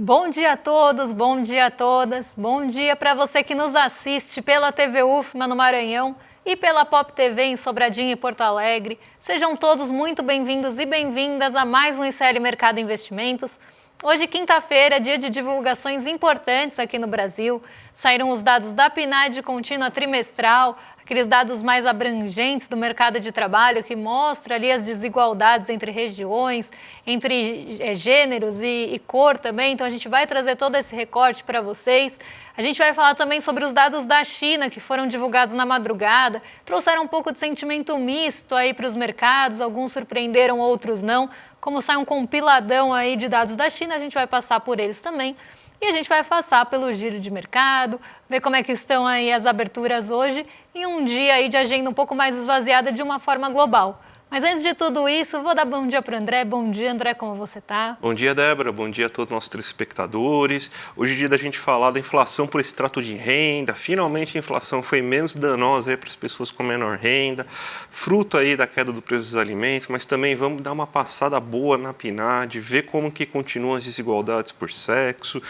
Bom dia a todos, bom dia a todas, bom dia para você que nos assiste pela TV UFMA no Maranhão e pela Pop TV em Sobradinho e Porto Alegre. Sejam todos muito bem-vindos e bem-vindas a mais um ICL Mercado Investimentos. Hoje, quinta-feira, é dia de divulgações importantes aqui no Brasil. Saíram os dados da PNAD contínua trimestral, aqueles dados mais abrangentes do mercado de trabalho que mostra ali as desigualdades entre regiões, entre gêneros e cor também. Então a gente vai trazer todo esse recorte para vocês. A gente vai falar também sobre os dados da China que foram divulgados na madrugada, trouxeram um pouco de sentimento misto aí para os mercados, alguns surpreenderam, outros não. Como sai um compiladão aí de dados da China, a gente vai passar por eles também. E a gente vai passar pelo giro de mercado, ver como é que estão aí as aberturas hoje, em um dia aí de agenda um pouco mais esvaziada de uma forma global. Mas antes de tudo isso, vou dar bom dia para o André. Bom dia, André, como você está? Bom dia, Débora. Bom dia a todos os nossos telespectadores. Hoje é dia da gente falar da inflação por extrato de renda. Finalmente a inflação foi menos danosa para as pessoas com menor renda, fruto aí da queda do preço dos alimentos, mas também vamos dar uma passada boa na PNAD, ver como que continuam as desigualdades por sexo,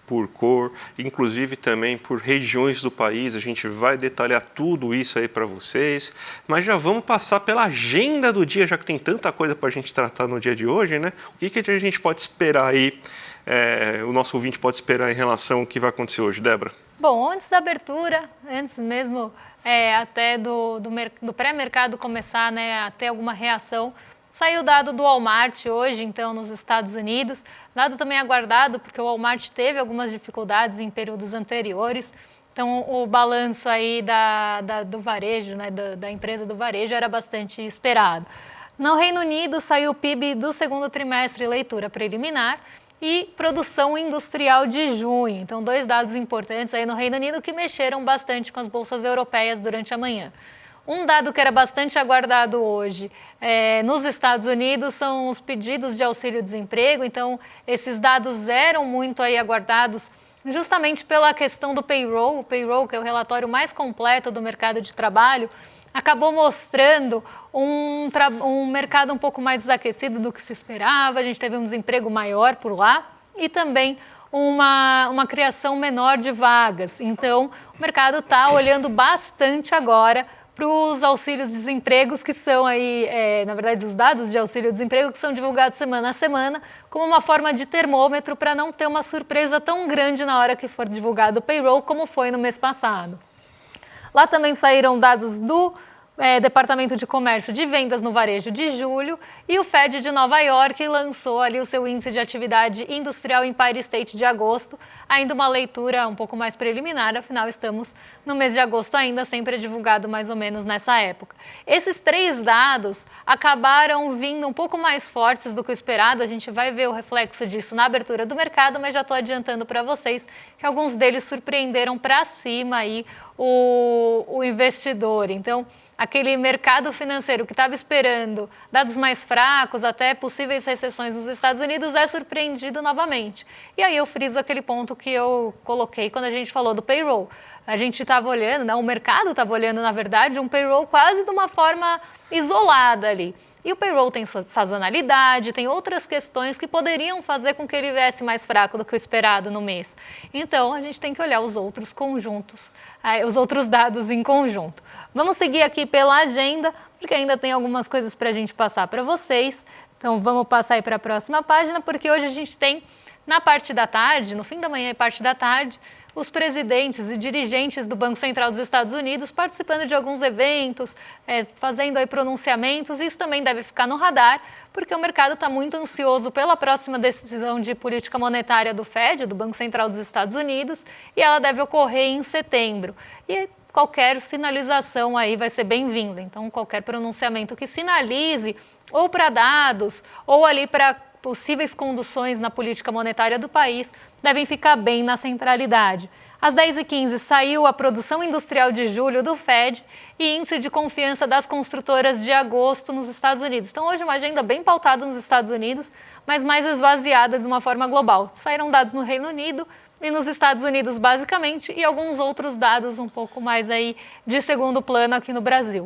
por cor, inclusive também por regiões do país. A gente vai detalhar tudo isso aí para vocês, mas já vamos passar pela agenda do dia, já que tem tanta coisa para a gente tratar no dia de hoje, né? O que a gente pode esperar aí, o nosso ouvinte pode esperar em relação ao que vai acontecer hoje, Débora? Bom, antes da abertura, antes mesmo até do pré-mercado começar, né, a ter alguma reação, saiu o dado do Walmart hoje, então, nos Estados Unidos. Dado também aguardado, porque o Walmart teve algumas dificuldades em períodos anteriores. Então, o balanço aí do varejo, né, da empresa do varejo, era bastante esperado. No Reino Unido, saiu o PIB do segundo trimestre, leitura preliminar, e produção industrial de junho. Então, dois dados importantes aí no Reino Unido que mexeram bastante com as bolsas europeias durante a manhã. Um dado que era bastante aguardado hoje nos Estados Unidos são os pedidos de auxílio-desemprego. Então, esses dados eram muito aí aguardados justamente pela questão do payroll. O payroll, que é o relatório mais completo do mercado de trabalho, acabou mostrando um mercado um pouco mais desaquecido do que se esperava. A gente teve um desemprego maior por lá e também uma criação menor de vagas. Então, o mercado está olhando bastante agora para os auxílios-desempregos, que são aí, na verdade, os dados de auxílio-desemprego que são divulgados semana a semana, como uma forma de termômetro para não ter uma surpresa tão grande na hora que for divulgado o payroll, como foi no mês passado. Lá também saíram dados do Departamento de Comércio de Vendas no Varejo de julho, e o Fed de Nova York lançou ali o seu índice de atividade industrial Empire State de agosto, ainda uma leitura um pouco mais preliminar, afinal estamos no mês de agosto ainda, sempre é divulgado mais ou menos nessa época. Esses três dados acabaram vindo um pouco mais fortes do que o esperado. A gente vai ver o reflexo disso na abertura do mercado, mas já estou adiantando para vocês que alguns deles surpreenderam para cima aí o investidor. Então, aquele mercado financeiro que estava esperando dados mais fracos, até possíveis recessões nos Estados Unidos, é surpreendido novamente. E aí eu friso aquele ponto que eu coloquei quando a gente falou do payroll. A gente estava olhando, né, o mercado estava olhando, na verdade, um payroll quase de uma forma isolada ali. E o payroll tem sazonalidade, tem outras questões que poderiam fazer com que ele viesse mais fraco do que o esperado no mês. Então, a gente tem que olhar os outros conjuntos, os outros dados em conjunto. Vamos seguir aqui pela agenda, porque ainda tem algumas coisas para a gente passar para vocês. Então, vamos passar aí para a próxima página, porque hoje a gente tem, na parte da tarde, no fim da manhã e parte da tarde, os presidentes e dirigentes do Banco Central dos Estados Unidos participando de alguns eventos, fazendo aí pronunciamentos. Isso também deve ficar no radar, porque o mercado está muito ansioso pela próxima decisão de política monetária do Fed, do Banco Central dos Estados Unidos, e ela deve ocorrer em setembro. E qualquer sinalização aí vai ser bem-vinda. Então, qualquer pronunciamento que sinalize ou para dados ou ali para possíveis conduções na política monetária do país devem ficar bem na centralidade. Às 10h15 saiu a produção industrial de julho do Fed e índice de confiança das construtoras de agosto nos Estados Unidos. Então, hoje uma agenda bem pautada nos Estados Unidos, mas mais esvaziada de uma forma global. Saíram dados no Reino Unido e nos Estados Unidos, basicamente, e alguns outros dados um pouco mais aí de segundo plano aqui no Brasil.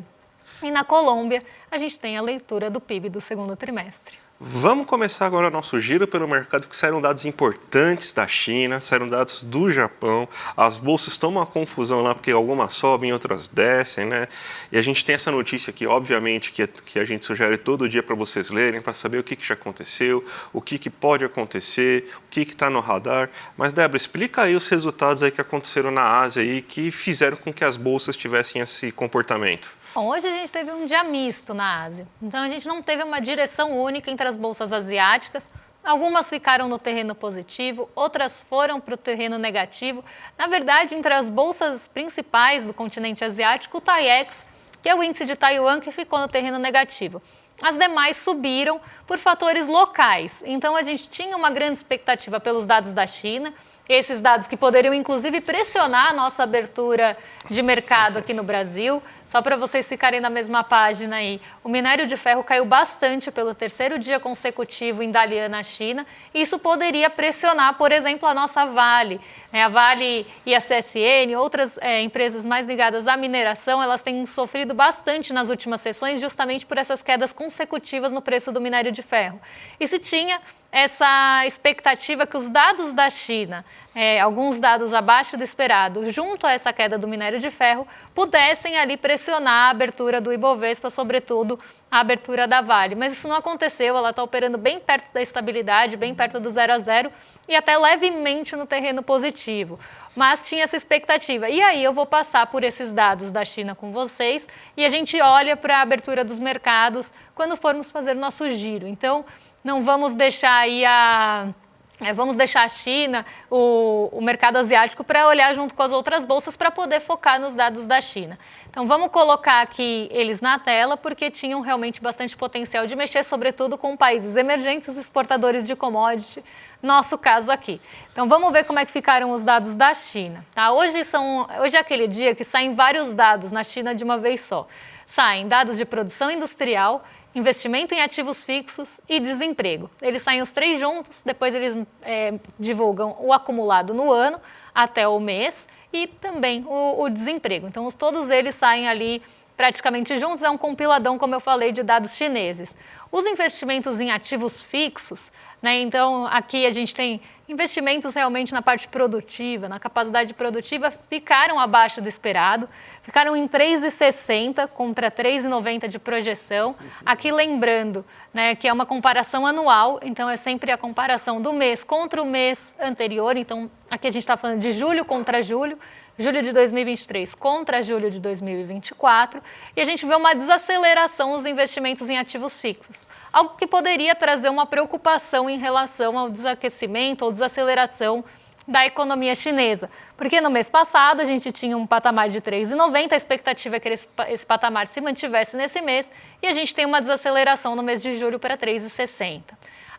E na Colômbia, a gente tem a leitura do PIB do segundo trimestre. Vamos começar agora o nosso giro pelo mercado, que saíram dados importantes da China, saíram dados do Japão. As bolsas estão uma confusão lá, porque algumas sobem, outras descem, né? E a gente tem essa notícia aqui, obviamente, que a gente sugere todo dia para vocês lerem, para saber o que já aconteceu, o que pode acontecer, o que está no radar. Mas, Débora, explica aí os resultados aí que aconteceram na Ásia e que fizeram com que as bolsas tivessem esse comportamento. Bom, hoje a gente teve um dia misto na Ásia, então a gente não teve uma direção única entre as bolsas asiáticas. Algumas ficaram no terreno positivo, outras foram para o terreno negativo. Na verdade, entre as bolsas principais do continente asiático, o TAIEX, que é o índice de Taiwan, que ficou no terreno negativo. As demais subiram por fatores locais, então a gente tinha uma grande expectativa pelos dados da China, esses dados que poderiam inclusive pressionar a nossa abertura de mercado aqui no Brasil. Só para vocês ficarem na mesma página aí, o minério de ferro caiu bastante pelo terceiro dia consecutivo em Dalian, na China, e isso poderia pressionar, por exemplo, a nossa Vale. A Vale e a CSN, outras empresas mais ligadas à mineração, elas têm sofrido bastante nas últimas sessões justamente por essas quedas consecutivas no preço do minério de ferro. E se tinha essa expectativa que os dados da China, alguns dados abaixo do esperado, junto a essa queda do minério de ferro, pudessem ali pressionar a abertura do Ibovespa, sobretudo a abertura da Vale. Mas isso não aconteceu, ela está operando bem perto da estabilidade, bem perto do 0 a 0 e até levemente no terreno positivo. Mas tinha essa expectativa. E aí eu vou passar por esses dados da China com vocês e a gente olha para a abertura dos mercados quando formos fazer o nosso giro. Então, não vamos deixar aí vamos deixar a China, o mercado asiático, para olhar junto com as outras bolsas para poder focar nos dados da China. Então, vamos colocar aqui eles na tela, porque tinham realmente bastante potencial de mexer, sobretudo com países emergentes, exportadores de commodity, nosso caso aqui. Então, vamos ver como é que ficaram os dados da China. Tá? Hoje é aquele dia que saem vários dados na China de uma vez só. Saem dados de produção industrial, investimento em ativos fixos e desemprego. Eles saem os três juntos, depois eles divulgam o acumulado no ano até o mês e também o desemprego. Então, todos eles saem ali praticamente juntos, é um compiladão, como eu falei, de dados chineses. Os investimentos em ativos fixos, né, então aqui a gente tem investimentos realmente na parte produtiva, na capacidade produtiva, ficaram abaixo do esperado, ficaram em 3,60 contra 3,90 de projeção. Aqui lembrando, né, que é uma comparação anual, então é sempre a comparação do mês contra o mês anterior, então aqui a gente está falando de julho contra julho de 2023 contra julho de 2024, e a gente vê uma desaceleração nos investimentos em ativos fixos, algo que poderia trazer uma preocupação em relação ao desaquecimento ou desaceleração da economia chinesa, porque no mês passado a gente tinha um patamar de 3,90, a expectativa é que esse patamar se mantivesse nesse mês, e a gente tem uma desaceleração no mês de julho para 3,60.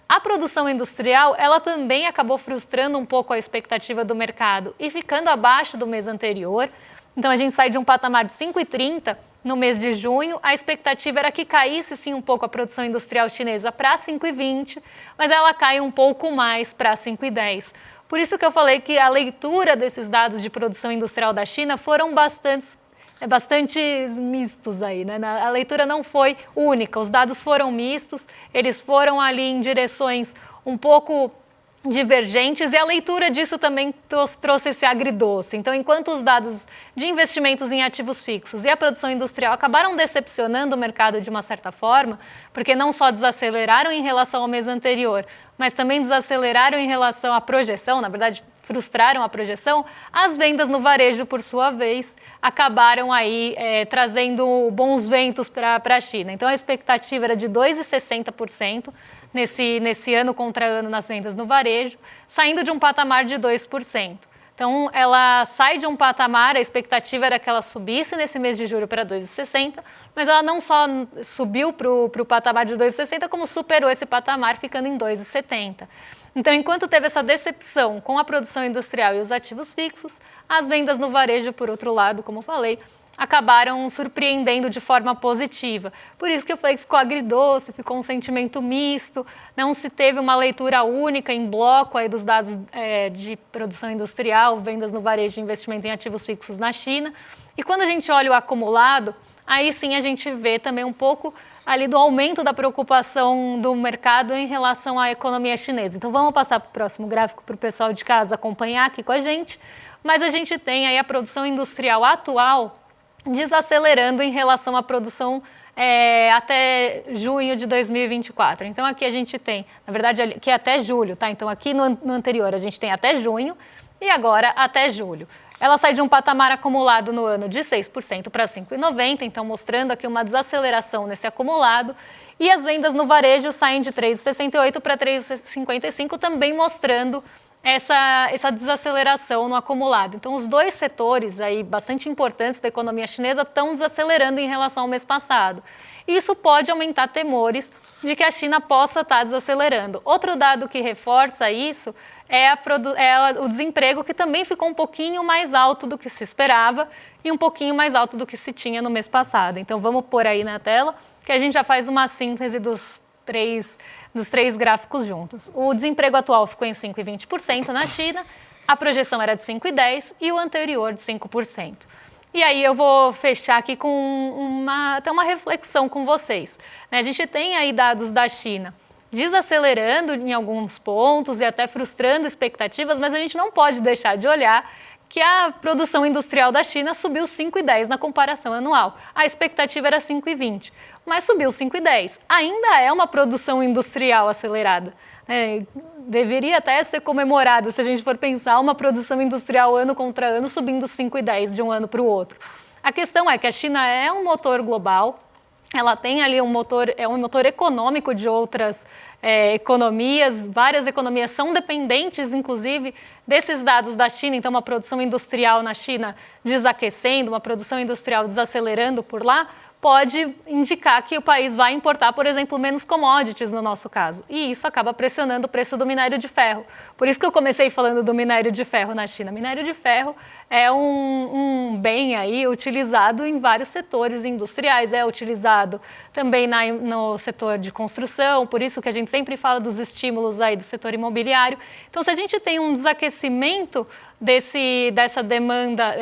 A produção industrial, ela também acabou frustrando um pouco a expectativa do mercado e ficando abaixo do mês anterior. Então, a gente sai de um patamar de 5,30 no mês de junho. A expectativa era que caísse, sim, um pouco a produção industrial chinesa para 5,20, mas ela cai um pouco mais para 5,10. Por isso que eu falei que a leitura desses dados de produção industrial da China foram bastante mistos aí, né? A leitura não foi única, os dados foram mistos, eles foram ali em direções um pouco divergentes e a leitura disso também trouxe esse agridoce. Então, enquanto os dados de investimentos em ativos fixos e a produção industrial acabaram decepcionando o mercado de uma certa forma, porque não só desaceleraram em relação ao mês anterior, mas também desaceleraram em relação à projeção, na verdade, frustraram a projeção, as vendas no varejo, por sua vez, acabaram aí trazendo bons ventos para a China. Então, a expectativa era de 2,60% nesse ano contra ano nas vendas no varejo, saindo de um patamar de 2%. Então, ela sai de um patamar, a expectativa era que ela subisse nesse mês de julho para 2,60, mas ela não só subiu para o patamar de 2,60, como superou esse patamar, ficando em 2,70. Então, enquanto teve essa decepção com a produção industrial e os ativos fixos, as vendas no varejo, por outro lado, como falei, acabaram surpreendendo de forma positiva. Por isso que eu falei que ficou agridoce, ficou um sentimento misto, não se teve uma leitura única em bloco aí dos dados de produção industrial, vendas no varejo e investimento em ativos fixos na China. E quando a gente olha o acumulado, aí sim a gente vê também um pouco ali do aumento da preocupação do mercado em relação à economia chinesa. Então vamos passar para o próximo gráfico para o pessoal de casa acompanhar aqui com a gente. Mas a gente tem aí a produção industrial atual desacelerando em relação à produção até junho de 2024. Então aqui a gente tem, na verdade, aqui é até julho, tá? Então aqui no anterior a gente tem até junho e agora até julho. Ela sai de um patamar acumulado no ano de 6% para 5,90%, então mostrando aqui uma desaceleração nesse acumulado. E as vendas no varejo saem de 3,68 para 3,55, também mostrando essa desaceleração no acumulado. Então, os dois setores aí bastante importantes da economia chinesa estão desacelerando em relação ao mês passado. Isso pode aumentar temores de que a China possa estar desacelerando. Outro dado que reforça isso é o desemprego, que também ficou um pouquinho mais alto do que se esperava e um pouquinho mais alto do que se tinha no mês passado. Então, vamos pôr aí na tela que a gente já faz uma síntese dos três gráficos juntos. O desemprego atual ficou em 5,20% na China, a projeção era de 5,10% e o anterior de 5%. E aí eu vou fechar aqui com até uma reflexão com vocês. A gente tem aí dados da China desacelerando em alguns pontos e até frustrando expectativas, mas a gente não pode deixar de olhar que a produção industrial da China subiu 5,10 na comparação anual. A expectativa era 5,20, mas subiu 5,10. Ainda é uma produção industrial acelerada. Deveria até ser comemorada se a gente for pensar uma produção industrial ano contra ano subindo 5,10 de um ano para o outro. A questão é que a China é um motor global, ela tem ali um motor econômico de outras economias, várias economias são dependentes, inclusive, desses dados da China. Então, uma produção industrial na China desaquecendo, uma produção industrial desacelerando por lá, pode indicar que o país vai importar, por exemplo, menos commodities no nosso caso. E isso acaba pressionando o preço do minério de ferro. Por isso que eu comecei falando do minério de ferro na China. Minério de ferro é um bem aí utilizado em vários setores industriais, é utilizado também no setor de construção, por isso que a gente sempre fala dos estímulos aí do setor imobiliário. Então, se a gente tem um desaquecimento dessa demanda,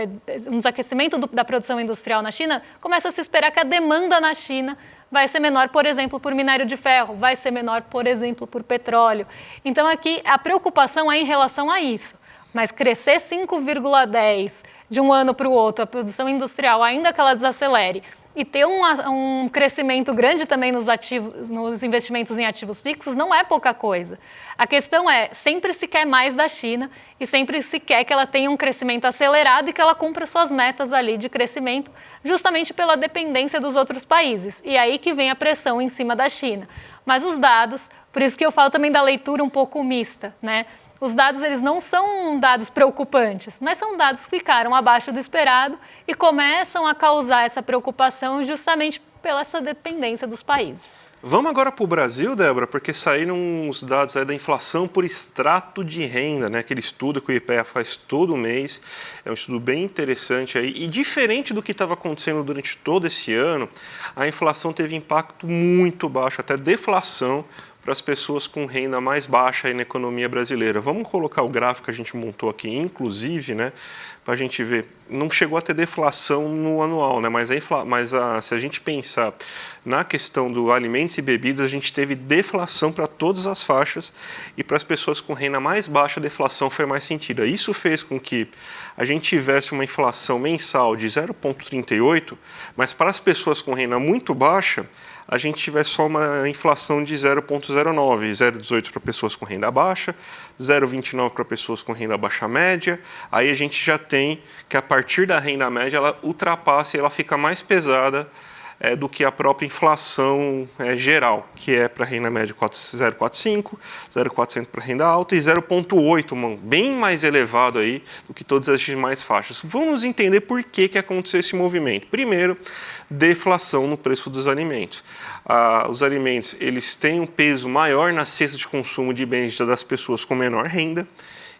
um desaquecimento da produção industrial na China, começa a se esperar que a demanda na China vai ser menor, por exemplo, por minério de ferro, vai ser menor, por exemplo, por petróleo. Então, aqui a preocupação é em relação a isso. Mas crescer 5,10 de um ano para o outro, a produção industrial, ainda que ela desacelere, e ter um crescimento grande também nos investimentos em ativos fixos não é pouca coisa. A questão é, sempre se quer mais da China e sempre se quer que ela tenha um crescimento acelerado e que ela cumpra suas metas ali de crescimento, justamente pela dependência dos outros países. E aí que vem a pressão em cima da China. Mas os dados, por isso que eu falo também da leitura um pouco mista, né? Os dados, eles não são dados preocupantes, mas são dados que ficaram abaixo do esperado e começam a causar essa preocupação justamente pela essa dependência dos países. Vamos agora para o Brasil, Débora, porque saíram os dados aí da inflação por extrato de renda, né? Aquele estudo que o IPEA faz todo mês, é um estudo bem interessante aí. E diferente do que estava acontecendo durante todo esse ano, a inflação teve impacto muito baixo, até deflação, para as pessoas com renda mais baixa aí na economia brasileira. Vamos colocar o gráfico que a gente montou aqui, inclusive, né, para a gente ver. Não chegou a ter deflação no anual, né, mas se a gente pensar na questão do alimentos e bebidas, a gente teve deflação para todas as faixas e para as pessoas com renda mais baixa, a deflação foi mais sentida. Isso fez com que a gente tivesse uma inflação mensal de 0,38, mas para as pessoas com renda muito baixa, a gente tiver só uma inflação de 0,09, 0,18 para pessoas com renda baixa, 0,29 para pessoas com renda baixa média. Aí a gente já tem que a partir da renda média ela ultrapassa e ela fica mais pesada do que a própria inflação geral, que é para renda média 0,45, 0,400 para renda alta e 0,8, bem mais elevado aí do que todas as demais faixas. Vamos entender por que aconteceu esse movimento. Primeiro, deflação no preço dos alimentos. Os alimentos, eles têm um peso maior na cesta de consumo de bens das pessoas com menor renda.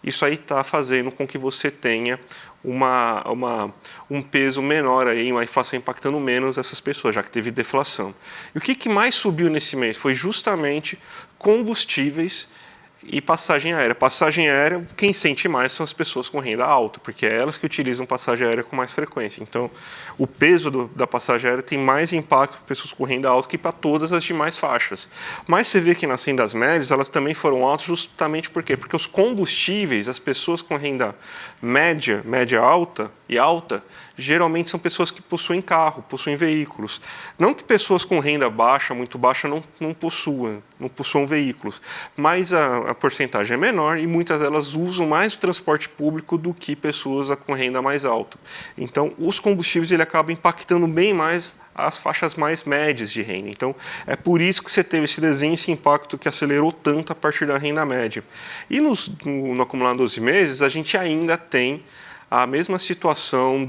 Isso aí está fazendo com que você tenha um peso menor aí, uma inflação impactando menos essas pessoas, já que teve deflação. E o que mais subiu nesse mês foi justamente combustíveis, e passagem aérea. Passagem aérea, quem sente mais são as pessoas com renda alta, porque é elas que utilizam passagem aérea com mais frequência. Então, o peso da passagem aérea tem mais impacto para pessoas com renda alta que para todas as demais faixas. Mas você vê que nas rendas médias, elas também foram altas justamente por quê? Porque os combustíveis, as pessoas com renda média alta e alta, geralmente são pessoas que possuem carro, possuem veículos. Não que pessoas com renda baixa, muito baixa, não possuam veículos, mas a porcentagem é menor e muitas delas usam mais o transporte público do que pessoas com renda mais alta. Então, os combustíveis ele acaba impactando bem mais as faixas mais médias de renda. Então, é por isso que você teve esse desenho, esse impacto que acelerou tanto a partir da renda média. E no acumulado 12 meses, a gente ainda tem a mesma situação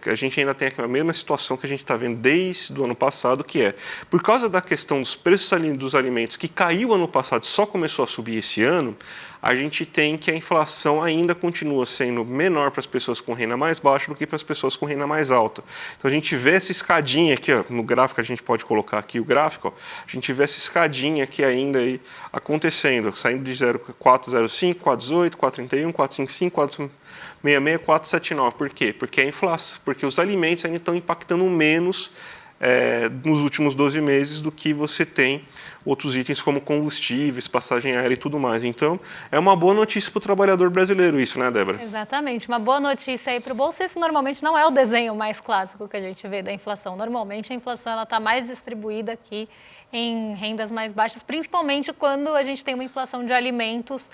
a gente ainda tem a mesma situação que a gente está vendo desde o ano passado, que é, por causa da questão dos preços dos alimentos, que caiu ano passado e só começou a subir esse ano, a gente tem que a inflação ainda continua sendo menor para as pessoas com renda mais baixa do que para as pessoas com renda mais alta. Então a gente vê essa escadinha aqui, ó, no gráfico, a gente pode colocar aqui o gráfico, ó, a gente vê essa escadinha aqui ainda aí acontecendo, saindo de 4,05, 4,18, 4,31, 4,55, 4,66, 4,79. Por quê? Porque a inflação, porque os alimentos ainda estão impactando menos nos últimos 12 meses do que você tem outros itens como combustíveis, passagem aérea e tudo mais. Então, é uma boa notícia para o trabalhador brasileiro isso, né, Débora? Exatamente, uma boa notícia aí para o bolso. Esse normalmente não é o desenho mais clássico que a gente vê da inflação. Normalmente a inflação está mais distribuída aqui em rendas mais baixas, principalmente quando a gente tem uma inflação de alimentos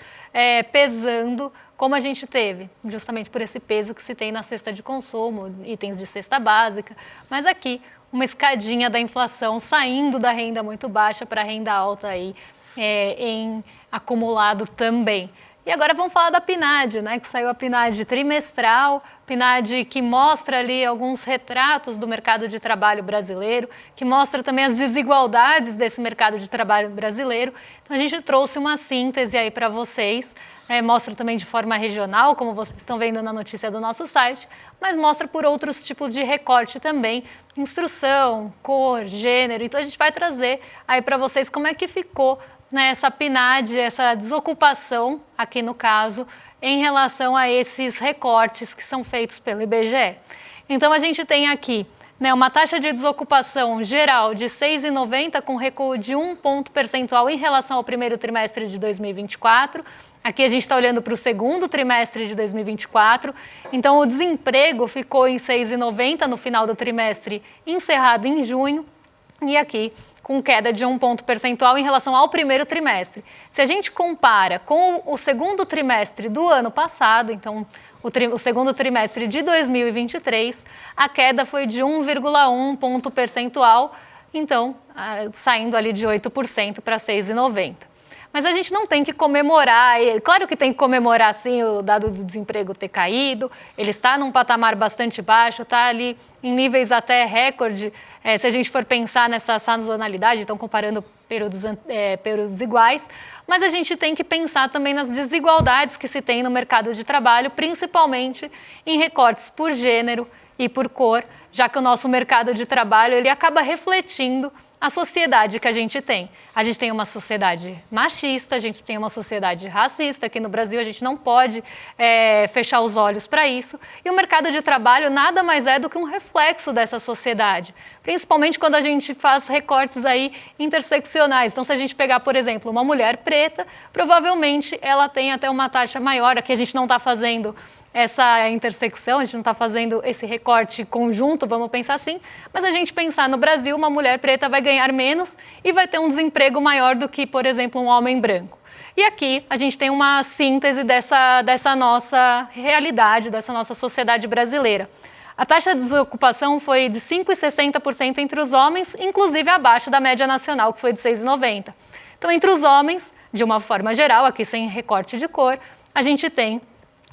pesando, como a gente teve, justamente por esse peso que se tem na cesta de consumo, itens de cesta básica. Mas aqui, uma escadinha da inflação saindo da renda muito baixa para a renda alta aí, em acumulado também. E agora vamos falar da PNAD, né, que saiu a PNAD trimestral, PNAD que mostra ali alguns retratos do mercado de trabalho brasileiro, que mostra também as desigualdades desse mercado de trabalho brasileiro. Então a gente trouxe uma síntese aí para vocês, mostra também de forma regional, como vocês estão vendo na notícia do nosso site, mas mostra por outros tipos de recorte também, instrução, cor, gênero. Então a gente vai trazer aí para vocês como é que ficou essa PNAD, essa desocupação, aqui no caso, em relação a esses recortes que são feitos pelo IBGE. Então a gente tem aqui uma taxa de desocupação geral de 6,90 com recuo de 1 ponto percentual em relação ao primeiro trimestre de 2024. Aqui a gente está olhando para o segundo trimestre de 2024. Então o desemprego ficou em 6,90 no final do trimestre encerrado em junho. E aqui com queda de 1 ponto percentual em relação ao primeiro trimestre. Se a gente compara com o segundo trimestre do ano passado, então o segundo trimestre de 2023, a queda foi de 1,1 ponto percentual, então saindo ali de 8% para 6,90%. Mas a gente não tem que comemorar, claro que tem que comemorar sim o dado do desemprego ter caído, ele está num patamar bastante baixo, está ali em níveis até recorde, se a gente for pensar nessa sazonalidade, então comparando períodos iguais, mas a gente tem que pensar também nas desigualdades que se tem no mercado de trabalho, principalmente em recortes por gênero e por cor, já que o nosso mercado de trabalho ele acaba refletindo a sociedade que a gente tem. A gente tem uma sociedade machista, a gente tem uma sociedade racista. Aqui no Brasil a gente não pode fechar os olhos para isso. E o mercado de trabalho nada mais é do que um reflexo dessa sociedade. Principalmente quando a gente faz recortes aí interseccionais. Então, se a gente pegar, por exemplo, uma mulher preta, provavelmente ela tem até uma taxa maior. Aqui a gente não está fazendo essa intersecção, a gente não está fazendo esse recorte conjunto, vamos pensar assim, mas a gente pensar no Brasil, uma mulher preta vai ganhar menos e vai ter um desemprego maior do que, por exemplo, um homem branco. E aqui a gente tem uma síntese dessa nossa realidade, dessa nossa sociedade brasileira. A taxa de desocupação foi de 5,60% entre os homens, inclusive abaixo da média nacional, que foi de 6,90%. Então, entre os homens, de uma forma geral, aqui sem recorte de cor, a gente tem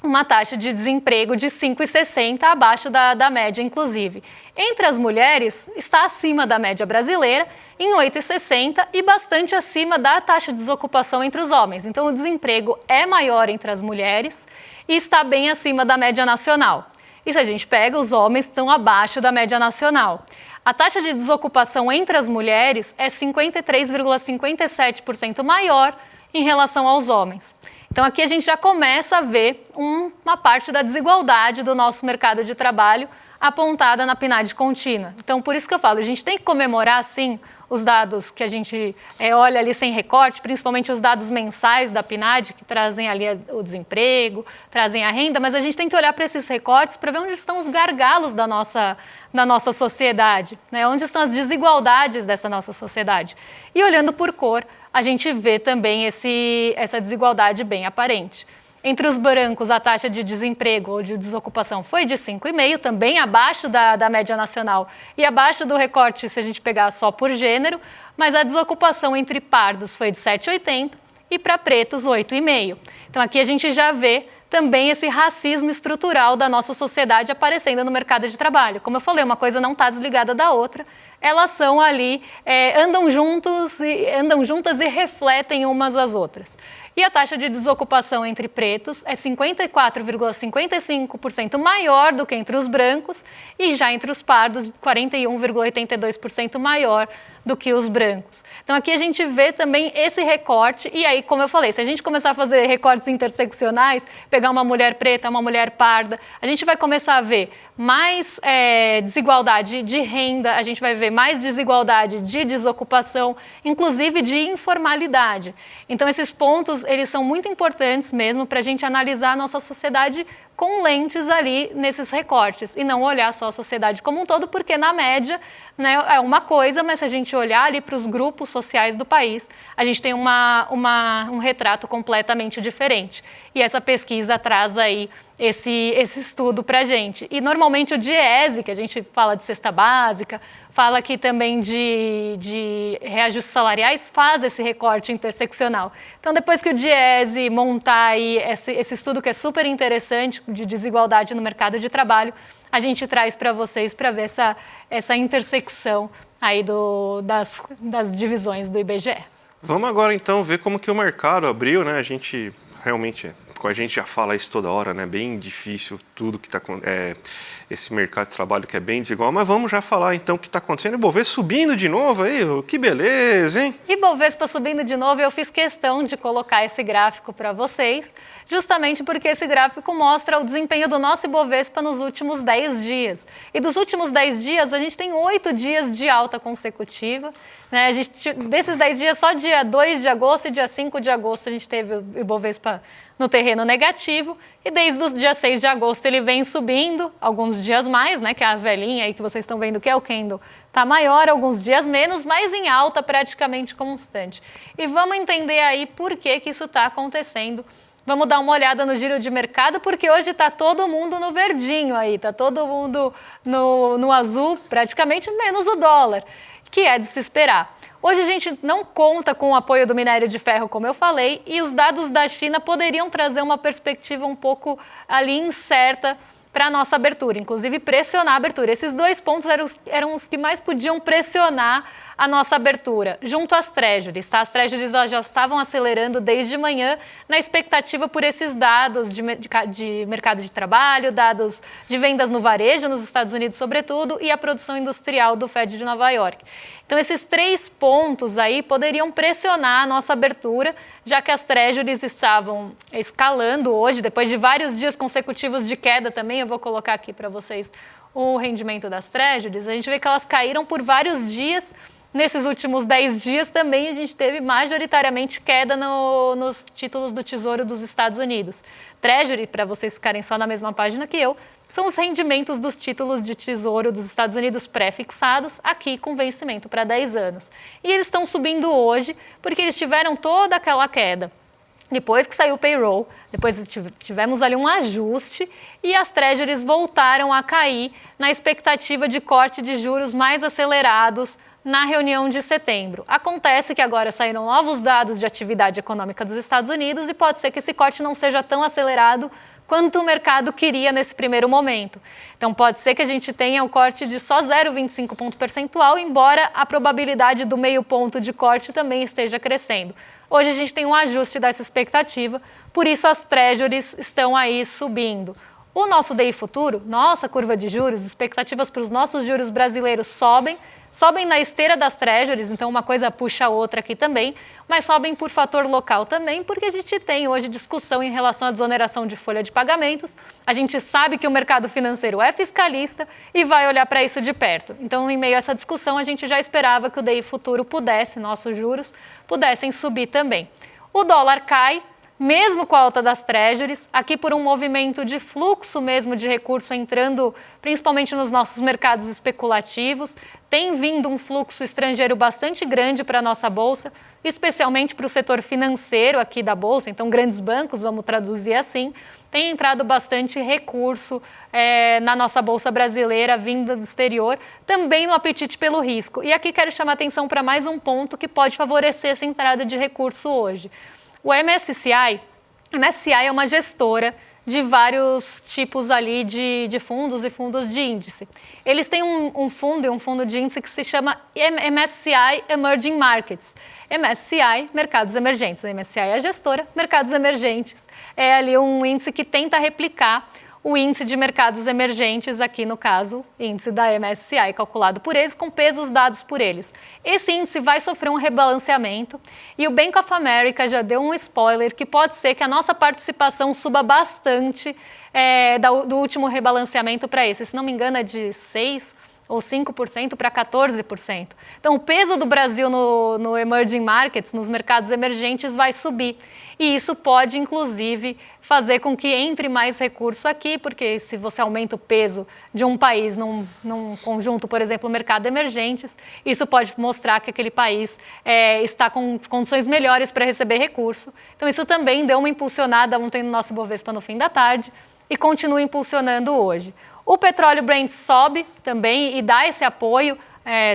uma taxa de desemprego de 5,60%, abaixo da média, inclusive. Entre as mulheres, está acima da média brasileira, em 8,60%, e bastante acima da taxa de desocupação entre os homens. Então, o desemprego é maior entre as mulheres e está bem acima da média nacional. E se a gente pega, os homens estão abaixo da média nacional. A taxa de desocupação entre as mulheres é 53,57% maior em relação aos homens. Então aqui a gente já começa a ver uma parte da desigualdade do nosso mercado de trabalho apontada na PNAD contínua. Então por isso que eu falo, a gente tem que comemorar sim os dados que a gente olha ali sem recorte, principalmente os dados mensais da PNAD, que trazem ali o desemprego, trazem a renda, mas a gente tem que olhar para esses recortes para ver onde estão os gargalos da nossa sociedade, né? Onde estão as desigualdades dessa nossa sociedade. E olhando por cor, a gente vê também essa desigualdade bem aparente. Entre os brancos, a taxa de desemprego ou de desocupação foi de 5,5%, também abaixo da média nacional e abaixo do recorte se a gente pegar só por gênero, mas a desocupação entre pardos foi de 7,80% e para pretos 8,5%. Então aqui a gente já vê também esse racismo estrutural da nossa sociedade aparecendo no mercado de trabalho. Como eu falei, uma coisa não está desligada da outra, elas são ali, andam juntas e refletem umas às outras. E a taxa de desocupação entre pretos é 54,55% maior do que entre os brancos e já entre os pardos 41,82% maior do que os brancos. Então aqui a gente vê também esse recorte e aí, como eu falei, se a gente começar a fazer recortes interseccionais, pegar uma mulher preta, uma mulher parda, a gente vai começar a ver mais desigualdade de renda, a gente vai ver mais desigualdade de desocupação, inclusive de informalidade. Então esses pontos, eles são muito importantes mesmo para a gente analisar a nossa sociedade com lentes ali nesses recortes e não olhar só a sociedade como um todo, porque na média, né, é uma coisa, mas se a gente olhar ali para os grupos sociais do país, a gente tem um retrato completamente diferente. E essa pesquisa traz aí esse estudo para a gente. E normalmente o DIEESE, que a gente fala de cesta básica, fala aqui também de reajustes salariais, faz esse recorte interseccional. Então, depois que o DIEESE montar aí esse estudo que é super interessante de desigualdade no mercado de trabalho, a gente traz para vocês para ver essa intersecção aí das divisões do IBGE. Vamos agora então ver como que o mercado abriu, né? A gente já fala isso toda hora, né? Bem difícil tudo que está esse mercado de trabalho que é bem desigual, mas vamos já falar então o que está acontecendo. Ibovespa subindo de novo aí, que beleza, hein? Ibovespa subindo de novo, eu fiz questão de colocar esse gráfico para vocês, justamente porque esse gráfico mostra o desempenho do nosso Ibovespa nos últimos 10 dias. E dos últimos 10 dias, a gente tem 8 dias de alta consecutiva. Né? Desses 10 dias, só dia 2 de agosto e dia 5 de agosto a gente teve o Ibovespa no terreno negativo, e desde o dia 6 de agosto ele vem subindo, alguns dias mais, né, que é a velhinha aí que vocês estão vendo que é o candle, está maior, alguns dias menos, mas em alta praticamente constante. E vamos entender aí por que isso está acontecendo. Vamos dar uma olhada no giro de mercado, porque hoje está todo mundo no verdinho aí, está todo mundo no azul, praticamente menos o dólar, que é de se esperar. Hoje a gente não conta com o apoio do minério de ferro, como eu falei, e os dados da China poderiam trazer uma perspectiva um pouco ali incerta para a nossa abertura, inclusive pressionar a abertura. Esses dois pontos eram os que mais podiam pressionar a nossa abertura, junto às treasuries. Tá? As treasuries já estavam acelerando desde manhã na expectativa por esses dados de mercado de trabalho, dados de vendas no varejo nos Estados Unidos, sobretudo, e a produção industrial do Fed de Nova York. Então, esses 3 pontos aí poderiam pressionar a nossa abertura, já que as treasuries estavam escalando hoje, depois de vários dias consecutivos de queda também. Eu vou colocar aqui para vocês o rendimento das treasuries. A gente vê que elas caíram por vários dias. Nesses últimos 10 dias também a gente teve majoritariamente queda nos títulos do Tesouro dos Estados Unidos. Treasury, para vocês ficarem só na mesma página que eu, são os rendimentos dos títulos de Tesouro dos Estados Unidos pré-fixados, aqui com vencimento para 10 anos. E eles estão subindo hoje porque eles tiveram toda aquela queda. Depois que saiu o payroll, depois tivemos ali um ajuste e as treasuries voltaram a cair na expectativa de corte de juros mais acelerados na reunião de setembro. Acontece que agora saíram novos dados de atividade econômica dos Estados Unidos e pode ser que esse corte não seja tão acelerado quanto o mercado queria nesse primeiro momento. Então pode ser que a gente tenha o corte de só 0,25 ponto percentual, embora a probabilidade do meio ponto de corte também esteja crescendo. Hoje a gente tem um ajuste dessa expectativa, por isso as treasuries estão aí subindo. O nosso DI futuro, nossa curva de juros, expectativas para os nossos juros brasileiros sobem, sobem na esteira das treasuries, então uma coisa puxa a outra aqui também, mas sobem por fator local também, porque a gente tem hoje discussão em relação à desoneração de folha de pagamentos, a gente sabe que o mercado financeiro é fiscalista e vai olhar para isso de perto. Então, em meio a essa discussão, a gente já esperava que o DI futuro pudesse, nossos juros, pudessem subir também. O dólar cai, mesmo com a alta das treasuries, aqui por um movimento de fluxo mesmo de recurso entrando principalmente nos nossos mercados especulativos, tem vindo um fluxo estrangeiro bastante grande para a nossa Bolsa, especialmente para o setor financeiro aqui da Bolsa, então grandes bancos, vamos traduzir assim, tem entrado bastante recurso na nossa Bolsa brasileira, vinda do exterior, também no apetite pelo risco. E aqui quero chamar atenção para mais um ponto que pode favorecer essa entrada de recurso hoje. O MSCI é uma gestora de vários tipos ali de fundos e fundos de índice. Eles têm um fundo de índice que se chama MSCI Emerging Markets. MSCI, Mercados Emergentes. A MSCI é a gestora, Mercados Emergentes. É ali um índice que tenta replicar o índice de mercados emergentes, aqui no caso, índice da MSCI, calculado por eles, com pesos dados por eles. Esse índice vai sofrer um rebalanceamento e o Bank of America já deu um spoiler que pode ser que a nossa participação suba bastante do último rebalanceamento para esse. Se não me engano, é de 6% ou 5% para 14%. Então, o peso do Brasil no emerging markets, nos mercados emergentes, vai subir. E isso pode, inclusive, fazer com que entre mais recurso aqui, porque se você aumenta o peso de um país num conjunto, por exemplo, mercado emergentes, isso pode mostrar que aquele país está com condições melhores para receber recurso. Então, isso também deu uma impulsionada ontem no nosso Bovespa no fim da tarde e continua impulsionando hoje. O petróleo Brent sobe também e dá esse apoio.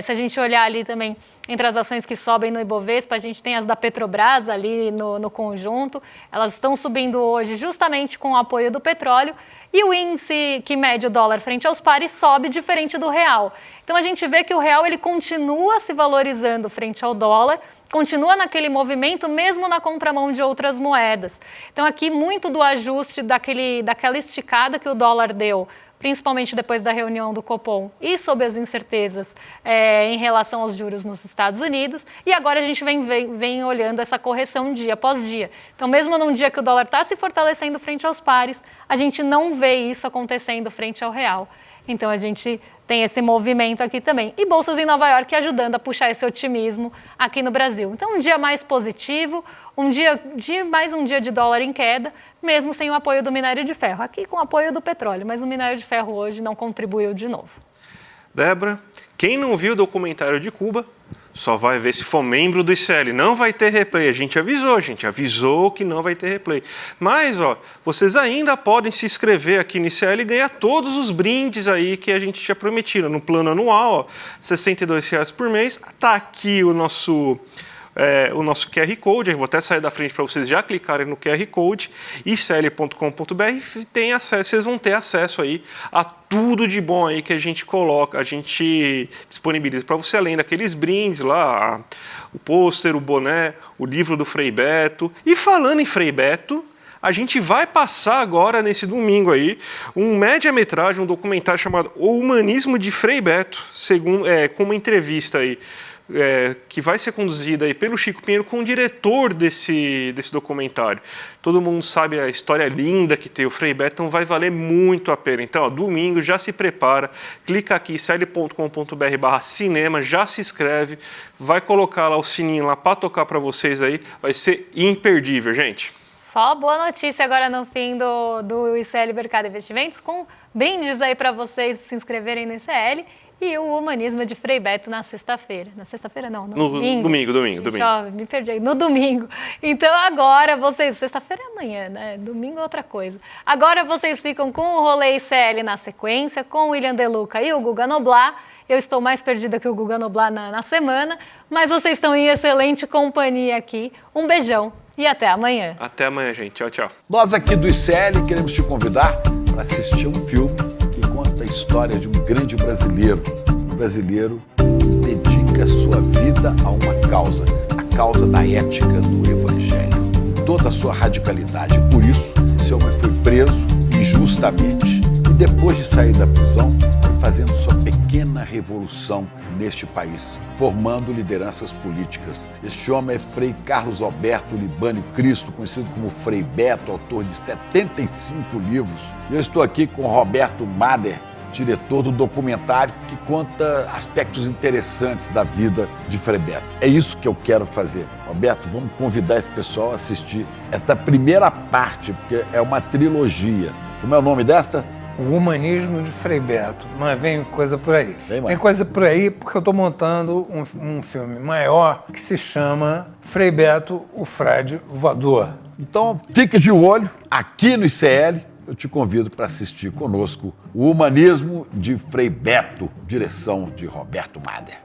Se a gente olhar ali também entre as ações que sobem no Ibovespa, a gente tem as da Petrobras ali no conjunto. Elas estão subindo hoje justamente com o apoio do petróleo. E o índice que mede o dólar frente aos pares sobe diferente do real. Então a gente vê que o real ele continua se valorizando frente ao dólar, continua naquele movimento mesmo na contramão de outras moedas. Então aqui muito do ajuste daquela esticada que o dólar deu, principalmente depois da reunião do Copom e sob as incertezas em relação aos juros nos Estados Unidos. E agora a gente vem olhando essa correção dia após dia. Então, mesmo num dia que o dólar está se fortalecendo frente aos pares, a gente não vê isso acontecendo frente ao real. Então, a gente tem esse movimento aqui também. E bolsas em Nova York ajudando a puxar esse otimismo aqui no Brasil. Então, um dia mais positivo, mais um dia de dólar em queda, mesmo sem o apoio do minério de ferro. Aqui com o apoio do petróleo, mas o minério de ferro hoje não contribuiu de novo. Débora, quem não viu o documentário de Cuba, só vai ver se for membro do ICL. Não vai ter replay. A gente avisou que não vai ter replay. Mas, vocês ainda podem se inscrever aqui no ICL e ganhar todos os brindes aí que a gente tinha prometido. No plano anual, R$ 62,00 por mês. Está aqui o nosso QR Code. Eu vou até sair da frente para vocês já clicarem no QR Code, icl.com.br, tem acesso, vocês vão ter acesso aí a tudo de bom aí que a gente coloca, a gente disponibiliza para você, além daqueles brindes lá, o pôster, o boné, o livro do Frei Beto. E falando em Frei Beto, a gente vai passar agora, nesse domingo aí, um média-metragem, um documentário chamado O Humanismo de Frei Beto, com uma entrevista aí, que vai ser conduzida aí pelo Chico Pinheiro com o diretor desse documentário. Todo mundo sabe a história linda que tem o Frei Beto, então vai valer muito a pena. Então, domingo, já se prepara, clica aqui, icl.com.br/cinema, já se inscreve, vai colocar lá o sininho lá para tocar para vocês aí, vai ser imperdível, gente. Só boa notícia agora no fim do ICL Mercado Investimentos, com brindes aí para vocês se inscreverem no ICL. E o Humanismo de Frei Beto na sexta-feira. Na sexta-feira não, no domingo. Domingo. Me perdi aí, no domingo. Então agora vocês... Sexta-feira é amanhã, né? Domingo é outra coisa. Agora vocês ficam com o Rolê ICL na sequência, com o William De Luca e o Guga Noblat. Eu estou mais perdida que o Guga Noblat na semana, mas vocês estão em excelente companhia aqui. Um beijão e até amanhã. Até amanhã, gente. Tchau, tchau. Nós aqui do ICL queremos te convidar para assistir um filme que conta a história de um grande brasileiro. Um brasileiro que dedica sua vida a uma causa, a causa da ética do Evangelho, toda a sua radicalidade. Por isso, esse homem foi preso injustamente e depois de sair da prisão, foi fazendo sua pequena revolução neste país, formando lideranças políticas. Este homem é Frei Carlos Alberto Libânio Cristo, conhecido como Frei Beto, autor de 75 livros. E eu estou aqui com Roberto Mader, diretor do documentário que conta aspectos interessantes da vida de Frei Beto. É isso que eu quero fazer. Roberto, vamos convidar esse pessoal a assistir esta primeira parte, porque é uma trilogia. Como é o nome desta? O Humanismo de Frei Beto. Mas vem coisa por aí. Vem coisa por aí porque eu estou montando um filme maior que se chama Frei Beto, o Frade Voador. Então, fique de olho aqui no ICL. Eu te convido para assistir conosco o Humanismo de Frei Beto, direção de Roberto Mader.